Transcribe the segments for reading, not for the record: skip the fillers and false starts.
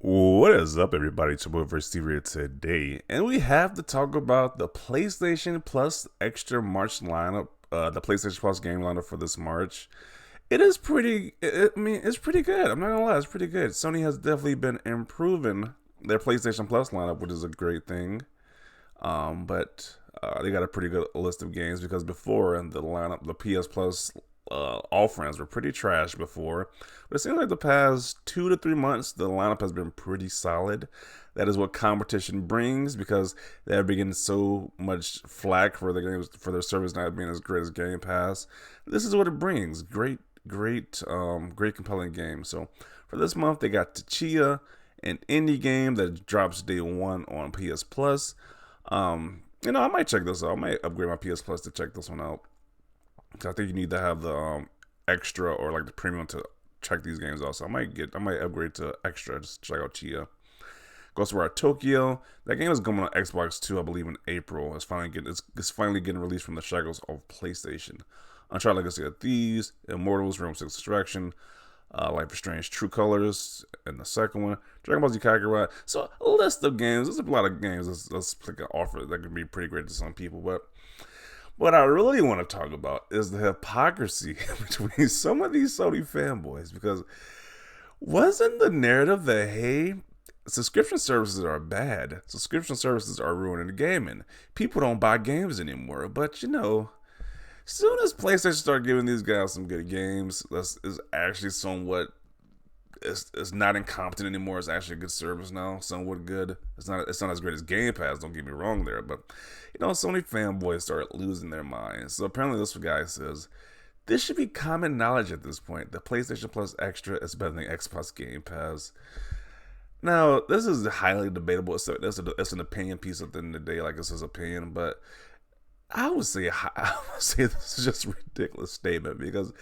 What is up, everybody? It's your boy Versus here today, and we have to talk about the PlayStation Plus Extra March lineup, the PlayStation Plus game lineup for this March. It is pretty. I mean, it's pretty good. I'm not gonna lie, it's pretty good. Sony has definitely been improving their PlayStation Plus lineup, which is a great thing. But they got a pretty good list of games because before in the lineup, the PS Plus offerings were pretty trash before. But it seems like the past 2 to 3 months, the lineup has been pretty solid. That is what competition brings because they're getting so much flack for the games for their service not being as great as Game Pass. This is what it brings: great, compelling games. So for this month, they got Tachia, an indie game that drops day one on PS Plus. I might check this out. I might upgrade my PS Plus to check this one out. I think you need to have the extra or like the premium to check these games out. So I might upgrade to extra just to check out Chia. Ghost War Tokyo. That game is coming on Xbox 2, I believe, in April. It's finally getting released from the shackles of PlayStation. Uncharted Legacy of Thieves, Immortals, Realm 6 Destruction, Life is Strange True Colors, and the second one, Dragon Ball Z Kakarot. So a list of games. There's a lot of games that's like an offer that could be pretty great to some people, but what I really want to talk about is the hypocrisy between some of these Sony fanboys. Because wasn't the narrative that, hey, subscription services are bad, subscription services are ruining gaming, people don't buy games anymore? But soon as PlayStation start giving these guys some good games, that is actually somewhat. It's not incompetent anymore. It's actually a good service now, somewhat good. It's not as great as Game Pass. Don't get me wrong there, but Sony fanboys start losing their minds. So apparently, this guy says this should be common knowledge at this point. The PlayStation Plus Extra is better than Xbox Game Pass. Now, this is highly debatable. So it's an opinion piece at the end of the day. Like, this is opinion, but I would say this is just a ridiculous statement because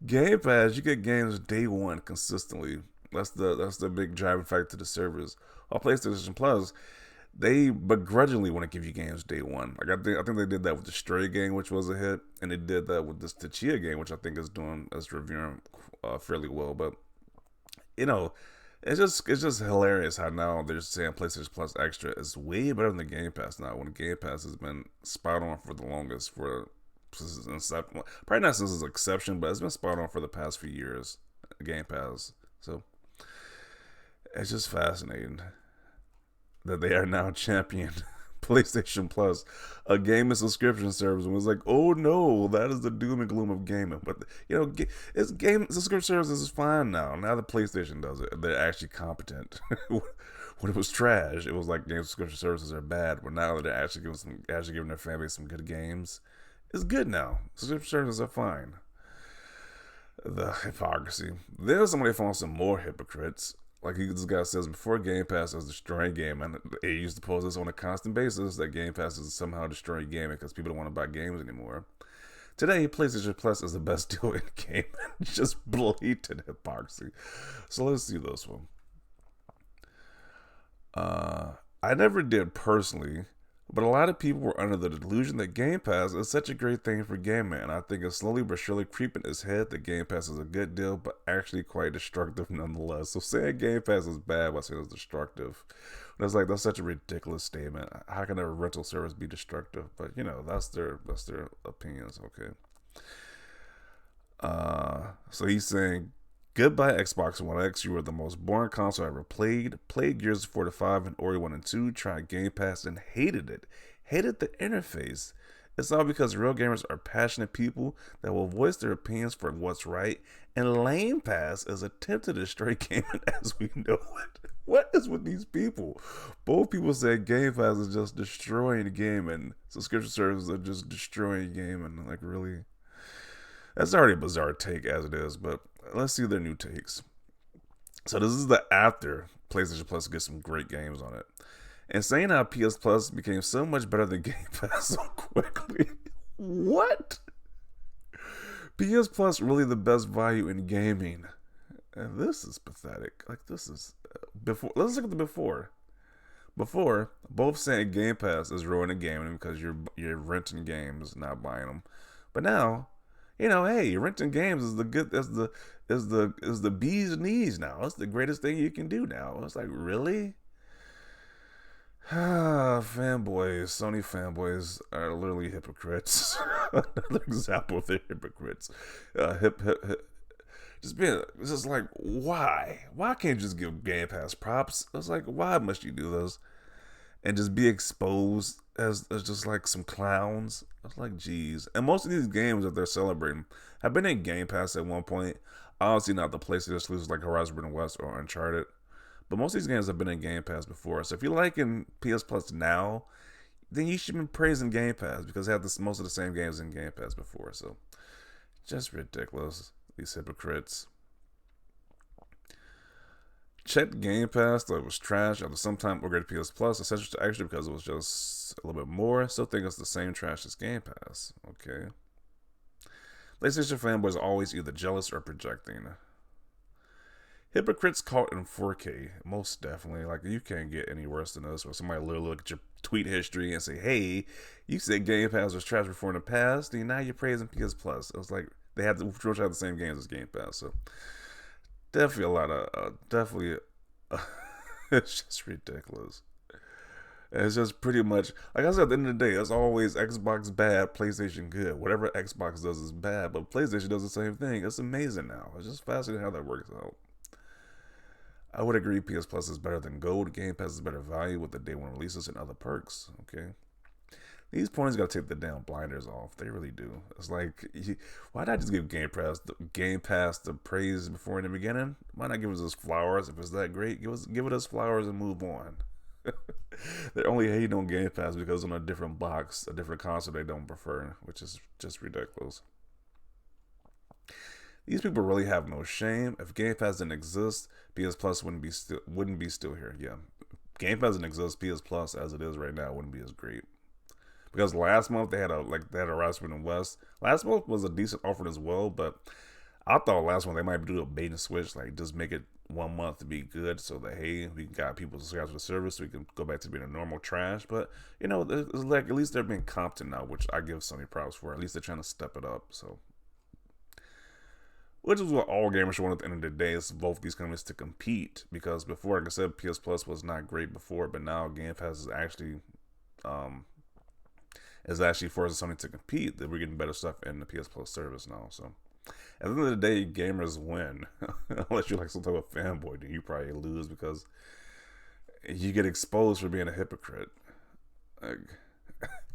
Game Pass, you get games day one consistently. That's the big driving factor to the servers. While PlayStation Plus, they begrudgingly want to give you games day one. Like I think they did that with the Stray game, which was a hit, and they did that with this Tachia game, which I think is reviewing fairly well. But you know, it's just hilarious how now they're saying PlayStation Plus Extra is way better than Game Pass now, when Game Pass has been spot on for the longest since its inception. Probably not since its exception, but it's been spot on for the past few years. Game Pass, so it's just fascinating that they are now champion PlayStation Plus, a gaming subscription service. And it was like, oh no, that is the doom and gloom of gaming. But it's game subscription services is fine now. Now the PlayStation does it. They're actually competent. When it was trash, it was like game subscription services are bad. But now that they're actually giving their fan base some good games, it's good now. Subscription services are fine. The hypocrisy. Then somebody found some more hypocrites. Like this guy says, before Game Pass was destroying gaming, and they used to post this on a constant basis that Game Pass is somehow destroying gaming because people don't want to buy games anymore. Today, PlayStation Plus is the best deal in gaming. Just blatant hypocrisy. So let's see this one. I never did personally, but a lot of people were under the delusion that Game Pass is such a great thing for gaming, and I think it's slowly but surely creeping its head that Game Pass is a good deal, but actually quite destructive nonetheless. So saying Game Pass is bad by saying it's destructive, that's such a ridiculous statement. How can a rental service be destructive? But that's their opinions. Okay. So he's saying, goodbye Xbox One X, you were the most boring console I ever played. Played Gears 4 to 5 and Ori 1 and 2, tried Game Pass and hated it. Hated the interface. It's all because real gamers are passionate people that will voice their opinions for what's right, and Lame Pass is attempted to destroy gaming as we know it. What is with these people? Both people say Game Pass is just destroying gaming. Subscription services are just destroying gaming. Like, really? That's already a bizarre take as it is, but let's see their new takes. So this is the after PlayStation Plus gets some great games on it. And saying how PS Plus became so much better than Game Pass so quickly. What? PS Plus really the best value in gaming. And this is pathetic. Like, this is before. Let's look at the before. Before, both saying Game Pass is ruining gaming because you're renting games, not buying them. But now, Hey, renting games is the good is the bee's knees now. It's the greatest thing you can do now. It's like, really? Fanboys, Sony fanboys are literally hypocrites. Another example of their hypocrites. Hip. Just being, it's just like, why? Why can't you just give Game Pass props? It's like, why must you do this and just be exposed as just like some clowns? It's like, geez. And most of these games that they're celebrating have been in Game Pass at one point. Obviously, not the PlayStation exclusives like Horizon Forbidden West or Uncharted. But most of these games have been in Game Pass before. So if you're liking PS Plus now, then you should be praising Game Pass because they have most of the same games in Game Pass before. So just ridiculous. These hypocrites. Checked Game Pass, thought it was trash. After some time, upgraded PS Plus, essentially actually because it was just a little bit more. Still think it's the same trash as Game Pass. Okay. PlayStation fanboys are always either jealous or projecting. Hypocrites caught in 4K, most definitely. Like, you can't get any worse than this, where somebody literally look at your tweet history and say, "Hey, you said Game Pass was trash before in the past, and now you're praising PS Plus." It was like they had the same games as Game Pass, so definitely a lot of it's just ridiculous. It's just pretty much, like I said, at the end of the day, it's always Xbox bad, PlayStation good. Whatever Xbox does is bad, but PlayStation does the same thing. It's amazing now. It's just fascinating how that works out. I would agree PS Plus is better than Gold. Game Pass is better value with the day one releases and other perks. Okay. These points gotta take the damn blinders off. They really do. It's like, why not just give Game Pass the praise before in the beginning? Why not give us those flowers if it's that great? Give it us flowers and move on. They're only hating on Game Pass because on a different box, a different console they don't prefer, which is just ridiculous. These people really have no shame. If Game Pass didn't exist, PS Plus wouldn't be still here. Yeah, Game Pass didn't exist. PS Plus, as it is right now, wouldn't be as great. Because last month they had a Horizon in West. Last month was a decent offer as well, but I thought last month they might do a bait and switch, like just make it 1 month to be good, so that hey, we got people to subscribe to the service, so we can go back to being a normal trash. But it's like at least they're being competent now, which I give Sony props for. At least they're trying to step it up. So, which is what all gamers should want at the end of the day, is both these companies to compete. Because before, like I said, PS Plus was not great before, but now Game Pass um, is actually forcing Sony to compete. That we're getting better stuff in the PS Plus service now. So at the end of the day, gamers win. Unless you're like some type of fanboy, then you probably lose because you get exposed for being a hypocrite. Like,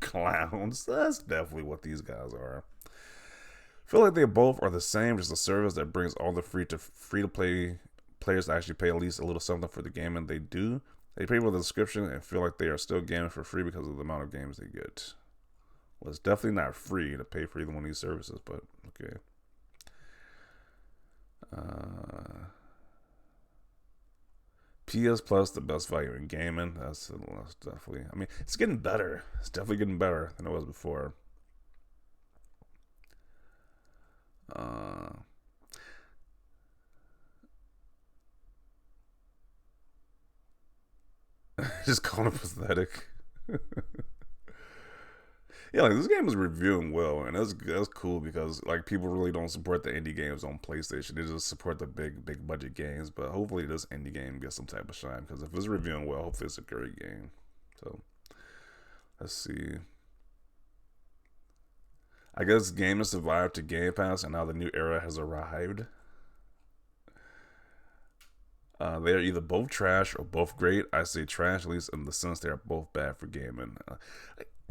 clowns. That's definitely what these guys are. I feel like they both are the same, just a service that brings all the free to play players to actually pay at least a little something for the gaming they do. They pay for the subscription and feel like they are still gaming for free because of the amount of games they get. Well, it's definitely not free to pay for either one of these services, but okay. PS Plus, the best value in gaming. That's definitely. I mean, it's getting better. It's definitely getting better than it was before. Just calling it pathetic. Yeah, like this game is reviewing well, and that's cool because like people really don't support the indie games on PlayStation. They just support the big budget games. But hopefully this indie game gets some type of shine because if it's reviewing well, hopefully it's a great game. So let's see. I guess gaming survived to Game Pass, and now the new era has arrived. They are either both trash or both great. I say trash, at least in the sense they are both bad for gaming.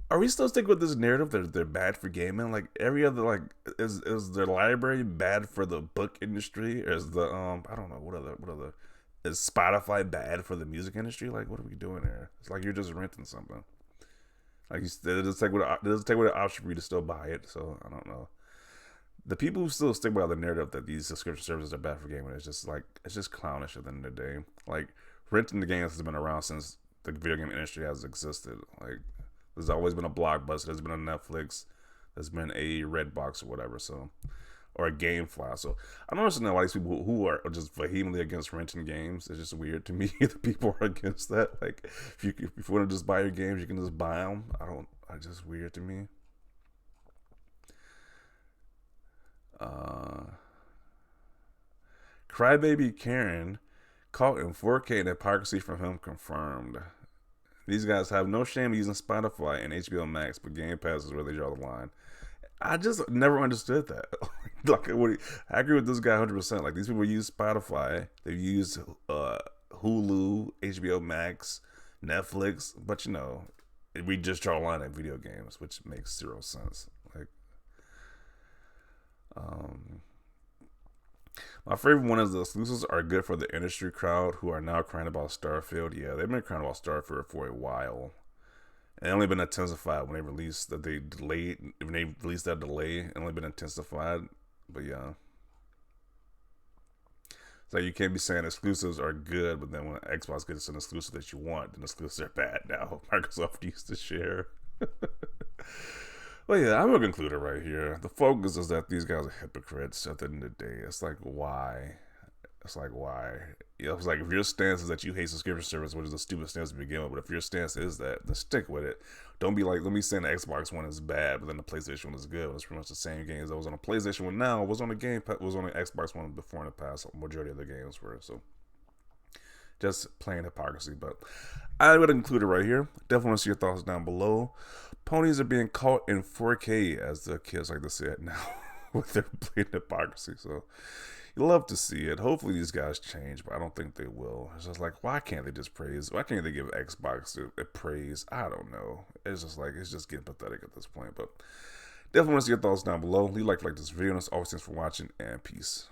Are we still sticking with this narrative that they're bad for gaming? Like every other, like is their library bad for the book industry? Or is the I don't know, what other is Spotify bad for the music industry? Like what are we doing here? It's like you're just renting something. Like it doesn't take away the option for you to still buy it. So I don't know. The people who still stick by the narrative that these subscription services are bad for gaming is just like it's just clownish at the end of the day. Like renting the games has been around since the video game industry has existed. Like there's always been a Blockbuster, there's been a Netflix, there's been a Redbox or whatever. So or a GameFly. So I don't understand why these people who are just vehemently against renting games. It's just weird to me that people are against that. Like if you want to just buy your games, you can just buy them. It's just weird to me. Uh, Crybaby Karen caught in 4K and hypocrisy from him confirmed. These guys have no shame using Spotify and HBO Max, but Game Pass is where they draw the line. I just never understood that. Like, I agree with this guy 100%. Like, these people use Spotify, they use Hulu, HBO Max, Netflix, but you know, we just draw a line at video games, which makes zero sense. Like, um, my favorite one is the exclusives are good for the industry crowd who are now crying about Starfield. Yeah, they've been crying about Starfield for a while. And only been intensified when they released that they delayed. When they released that delay, it only been intensified. But yeah, it's like you can't be saying exclusives are good, but then when Xbox gets an exclusive that you want, then exclusives are bad now. Microsoft used to share. Well, yeah, I'm gonna conclude it right here. The focus is that these guys are hypocrites. At the end of the day, it's like why? It's like why? You know, it's like if your stance is that you hate subscription service, which is a stupid stance to begin with, but if your stance is that, then stick with it. Don't be like, let me saying the Xbox One is bad, but then the PlayStation One is good. It's pretty much the same games that was on the PlayStation One now was on the was on the Xbox One before in the past. The majority of the games were so. Just plain hypocrisy, but I would include it right here. Definitely want to see your thoughts down below. Ponies are being caught in 4K, as the kids like to say it now, with their blatant hypocrisy. So you love to see it. Hopefully these guys change, but I don't think they will. It's just like, why can't they just praise? Why can't they give Xbox a praise? I don't know. It's just like, it's just getting pathetic at this point. But definitely want to see your thoughts down below. Leave a like this video. And as always, thanks for watching, and peace.